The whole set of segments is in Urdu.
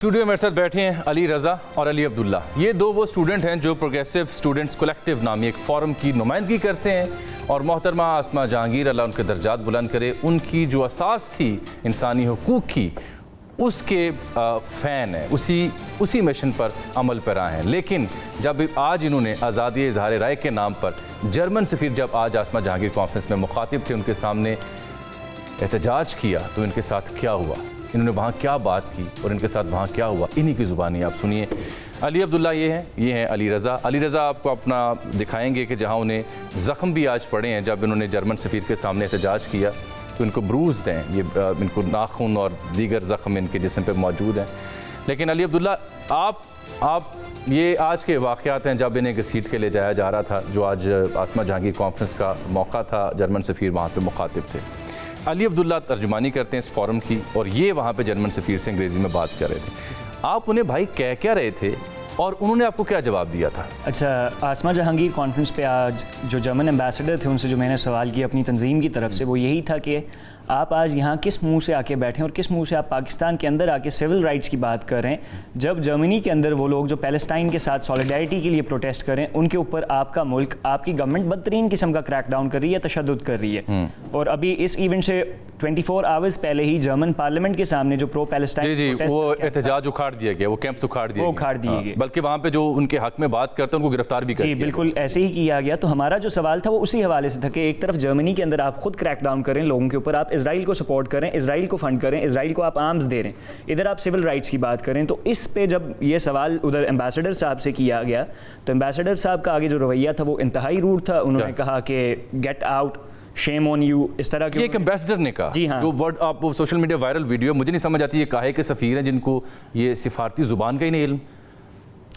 اسٹوڈیو میں میرے ساتھ بیٹھے ہیں علی رضا اور علی عبداللہ. یہ دو وہ اسٹوڈنٹ ہیں جو پروگریسو اسٹوڈنٹس کلیکٹیو نامی ایک فورم کی نمائندگی کرتے ہیں, اور محترمہ آسمہ جہانگیر اللہ ان کے درجات بلند کرے, ان کی جو اساس تھی انسانی حقوق کی اس کے فین ہیں, اسی مشن پر عمل پیرا ہیں. لیکن جب آج انہوں نے آزادی اظہار رائے کے نام پر جرمن سفیر جب آج آسمہ جہانگیر کانفرنس میں مخاطب تھے, ان کے سامنے احتجاج کیا, تو ان کے ساتھ کیا ہوا, انہوں نے وہاں کیا بات کی اور ان کے ساتھ وہاں کیا ہوا, انہی کی زبانی آپ سنیے. علی عبداللہ یہ ہیں علی رضا. علی رضا آپ کو اپنا دکھائیں گے کہ جہاں انہیں زخم بھی آج پڑے ہیں جب انہوں نے جرمن سفیر کے سامنے احتجاج کیا, تو ان کو بروز ہیں, یہ ان کو ناخن اور دیگر زخم ان کے جسم پہ موجود ہیں. لیکن علی عبداللہ آپ یہ آج کے واقعات ہیں جب انہیں گھسیٹ کے لے جایا جا رہا تھا, جو آج آسمہ جہانگیر کانفرنس کا موقع تھا, جرمن سفیر وہاں پہ مخاطب تھے. علی عبداللہ ترجمانی کرتے ہیں اس فورم کی, اور یہ وہاں پہ جرمن سفیر سے انگریزی میں بات کر رہے تھے. آپ انہیں بھائی کہہ کیا رہے تھے اور انہوں نے آپ کو کیا جواب دیا تھا؟ اچھا, آسمہ جہانگیر کانفرنس پہ آج جو جرمن ایمبیسڈر تھے ان سے جو میں نے سوال کیا اپنی تنظیم کی طرف سے, وہ یہی تھا کہ آپ آج یہاں کس منہ سے آ کے بیٹھیں اور کس منہ سے آپ پاکستان کے اندر آ کے سول رائٹس کی بات کر رہے ہیں, جب جرمنی کے اندر وہ لوگ جو پیلسٹائن کے ساتھ سولیڈیرٹی کے لیے پروٹیسٹ کر رہے ہیں, ان کے اوپر آپ کا ملک, آپ کی گورنمنٹ بدترین قسم کا کریک ڈاؤن کر رہی ہے, تشدد کر رہی ہے. اور ابھی اس ایونٹ سے 24 آورز پہلے ہی جرمن پارلیمنٹ کے سامنے جو پرو پیلسٹائن وہ احتجاج اکھاڑ دیا گیا, وہ کیمپس اکھاڑ دیے گئے, بلکہ وہاں پہ جو ان کے حق میں بات کرتے ہیں ان کو گرفتار بھی کر دیا. جی بالکل ایسے ہی کیا گیا. تو ہمارا جو سوال تھا وہ اسی حوالے سے تھا کہ ایک طرف جرمنی کے اندر آپ خود کریک ڈاؤن کریں لوگوں کے اوپر, آپ اسرائیل کو سپورٹ کریں, اسرائیل کو فنڈ کریں, اسرائیل کو آپ آرمز دے رہے ہیں, ادھر آپ سول رائٹس کی بات کریں. تو اس پہ جب یہ سوال ادھر ایمبیسڈر صاحب سے کیا گیا, تو ایمبیسڈر صاحب کا آگے جو رویہ تھا وہ انتہائی روڈ تھا. انہوں نے کہا کہ get out, shame on you, اس طرح کے. یہ ایک ایمبیسڈر نے کہا, جی ہاں, جو ورڈ آپ سوشل میڈیا وائرل ویڈیو, مجھے نہیں سمجھ آتی یہ کاہے کے سفیر ہیں جن کو یہ سفارتی زبان کا ہی نہیں علم.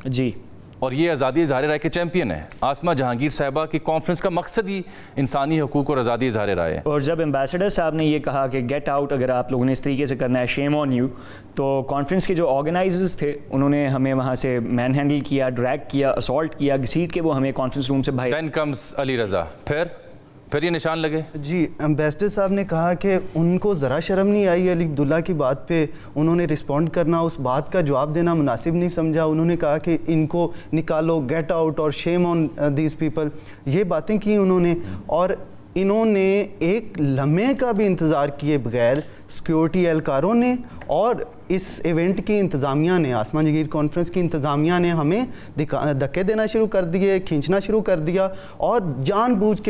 جی, اور یہ آزادی اظہار رائے کے چیمپئن ہیں. آسمہ جہانگیر صاحبہ کی کانفرنس کا مقصد ہی انسانی حقوق اور آزادی اظہار رائے ہے. اور جب ایمبیسڈر صاحب نے یہ کہا کہ گیٹ آؤٹ اگر آپ لوگوں نے اس طریقے سے کرنا ہے, شیم آن یو, تو کانفرنس کے جو آرگنائزرز تھے انہوں نے ہمیں وہاں سے مین ہینڈل کیا, ڈریگ کیا, اسالٹ کیا, گھسیٹ کے وہ ہمیں کانفرنس روم سے باہر. دین کمز علی رضا, پھر یہ نشان لگے. جی, ایمبیسڈر صاحب نے کہا کہ ان کو ذرا شرم نہیں آئی علی عبداللہ کی بات پہ, انہوں نے رسپونڈ کرنا, اس بات کا جواب دینا مناسب نہیں سمجھا. انہوں نے کہا کہ ان کو نکالو, گیٹ آؤٹ اور شیم آن دیز پیپل, یہ باتیں کی انہوں نے. اور انہوں نے ایک لمحے کا بھی انتظار کیے بغیر سیکیورٹی اہلکاروں نے اور اس ایونٹ کی انتظامیہ نے, آسمہ جہانگیر کانفرنس کی انتظامیہ نے ہمیں دھکے دینا شروع کر دیے, کھینچنا شروع کر دیا, اور جان بوجھ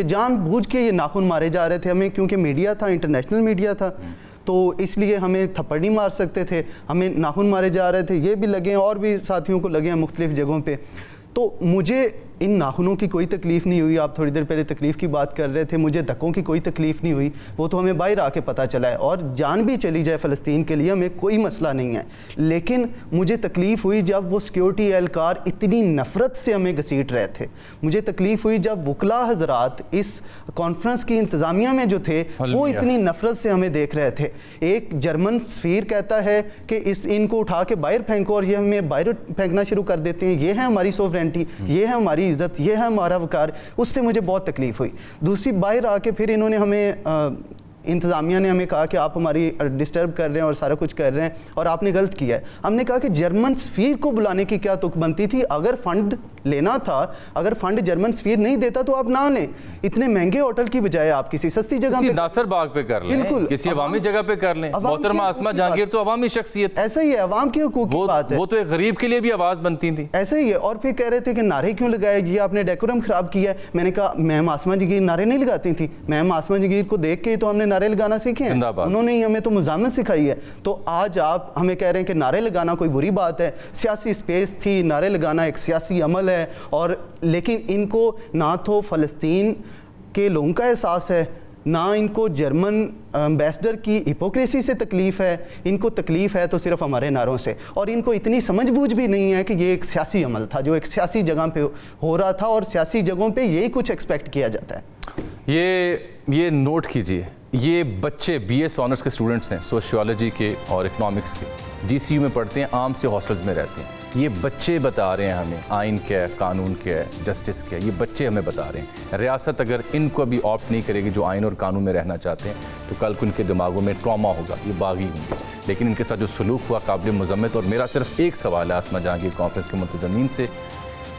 کے یہ ناخن مارے جا رہے تھے ہمیں, کیونکہ میڈیا تھا, انٹرنیشنل میڈیا تھا, تو اس لیے ہمیں تھپڑ نہیں مار سکتے تھے, ہمیں ناخن مارے جا رہے تھے. یہ بھی لگے ہیں اور بھی ساتھیوں کو لگے ہیں مختلف جگہوں پہ. تو مجھے ان ناخنوں کی کوئی تکلیف نہیں ہوئی. آپ تھوڑی دیر پہلے تکلیف کی بات کر رہے تھے, مجھے دھکوں کی کوئی تکلیف نہیں ہوئی, وہ تو ہمیں باہر آ کے پتہ چلا ہے. اور جان بھی چلی جائے فلسطین کے لیے ہمیں کوئی مسئلہ نہیں ہے, لیکن مجھے تکلیف ہوئی جب وہ سیکیورٹی اہلکار اتنی نفرت سے ہمیں گھسیٹ رہے تھے. مجھے تکلیف ہوئی جب وکلاء حضرات اس کانفرنس کی انتظامیہ میں جو تھے وہ اتنی نفرت سے ہمیں دیکھ رہے تھے. ایک جرمن سفیر کہتا ہے کہ ان کو اٹھا کے باہر پھینکو, اور یہ ہمیں باہر پھینکنا شروع کر دیتے ہیں. یہ ہے ہماری سوورینٹی, یہ ہے ہماری عزت, یہ ہے ہمارا وقار. اس سے مجھے بہت تکلیف ہوئی. دوسری, باہر آ کے پھر انہوں نے ہمیں انتظامیہ نے ہمیں کہا کہ آپ ہماری ڈسٹرب کر رہے ہیں اور سارا کچھ کر رہے ہیں اور آپ نے غلط کیا ہے. ہم نے کہا کہ جرمن سفیر کو بلانے کی کیا تک بنتی تھی؟ اگر فنڈ لینا تھا, اگر فنڈ جرمن سفیر نہیں دیتا تو آپ نہ لیں. اتنے مہنگے ہوٹل کی بجائے آپ کسی سستی جگہ پہ, ناصر باغ پہ کر لیں, کسی عوامی جگہ پہ کر لیں. محترمہ آسمہ جہانگیر تو عوامی شخصیت, ایسا ہی ہے, عوام کے حقوق کی بات ہے, وہ تو ایک غریب کے لیے بھی آواز بنتی تھی. ایسا ہی ہے. اور پھر کہہ رہے تھے کہ نعرے کیوں لگائے, یہ آپ نے ڈیکورم خراب کیا ہے. میں نے کہا میم آسمہ جہانگیر نعرے نہیں لگاتی تھی, میم آسمہ جہانگیر کو دیکھ کے تو ہم نے نعرے لگانا سیکھے ہیں, انہوں نے ہی ہمیں تو مزاحمت سکھائی ہے. تو آج آپ ہمیں کہہ رہے ہیں کہ نعرے لگانا کوئی بری بات ہے. سیاسی سپیس تھی, نعرے لگانا ایک سیاسی عمل ہے, اور لیکن ان کو نہ تو فلسطین کے لوگوں کا احساس ہے, نہ ان کو جرمن ایمبیسڈر کی ہپوکریسی سے تکلیف ہے. ان کو تکلیف ہے تو صرف ہمارے نعروں سے, اور ان کو اتنی سمجھ بوجھ بھی نہیں ہے کہ یہ ایک سیاسی عمل تھا جو ایک سیاسی جگہ پہ ہو رہا تھا, اور سیاسی جگہوں پہ یہی کچھ ایکسپیکٹ کیا جاتا ہے. یہ نوٹ کیجئے, یہ بچے بی ایس آنرز کے اسٹوڈنٹس ہیں, سوشیولوجی کے اور اکنامکس کے, جی سی یو میں پڑھتے ہیں, عام سے ہاسٹلز میں رہتے ہیں. یہ بچے بتا رہے ہیں ہمیں آئین کیا ہے، قانون کیا ہے، جسٹس کیا ہے، یہ بچے ہمیں بتا رہے ہیں. ریاست اگر ان کو ابھی آپٹ نہیں کرے گی جو آئین اور قانون میں رہنا چاہتے ہیں تو کل کو ان کے دماغوں میں ٹراما ہوگا، یہ باغی ہوں گے. لیکن ان کے ساتھ جو سلوک ہوا قابل مذمت. اور میرا صرف ایک سوال ہے آسمہ جہانگیر کانفرنس کے منتظمین سے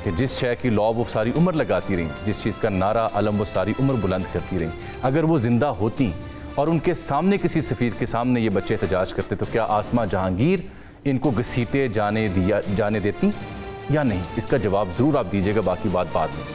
کہ جس شے کی لاء وہ ساری عمر لگاتی رہیں، جس چیز کا نعرہ علم وہ ساری عمر بلند کرتی رہیں، اگر وہ زندہ ہوتی اور ان کے سامنے کسی سفیر کے سامنے یہ بچے احتجاج کرتے تو کیا آسمہ جہانگیر ان کو گھسیٹے جانے دیتی یا نہیں؟ اس کا جواب ضرور آپ دیجیے گا، باقی بات بعد میں.